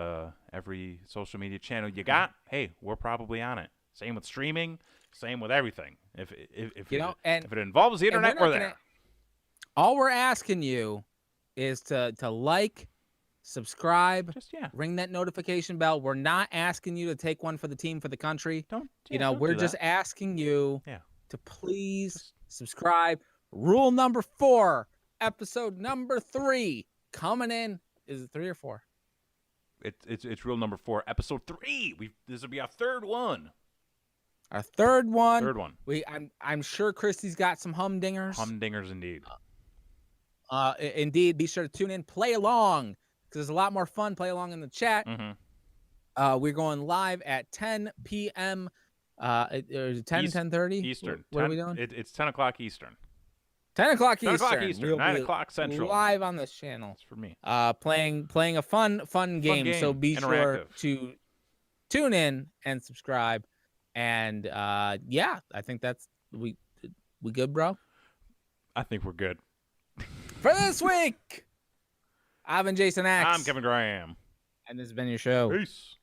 every social media channel you got. Hey, we're probably on it. Same with streaming. Same with everything. If if it involves the internet, we're there. All we're asking you is to like, subscribe, ring that notification bell. We're not asking you to take one for the team, for the country. We're just asking you to please subscribe. Rule number 4, episode number 3 coming in. Is it 3 or 4? It's rule number 4, episode 3. This will be our third one. Our third one. Third one. I'm sure Christy's got some humdingers. Humdingers indeed. Indeed. Be sure to tune in, play along, because there's a lot more fun. Play along in the chat. We're going live at 10 p.m. 10:30 Eastern. What are we doing? It's 10 o'clock Eastern. 10 o'clock 10 Eastern. o'clock Eastern. 9 o'clock Central. Live on this channel. That's for me. Playing a fun game. So be sure to tune in and subscribe. And I think that's we good, bro. I think we're good. For this week, I've been Jason X. I'm Kevin Graham. And this has been your show. Peace.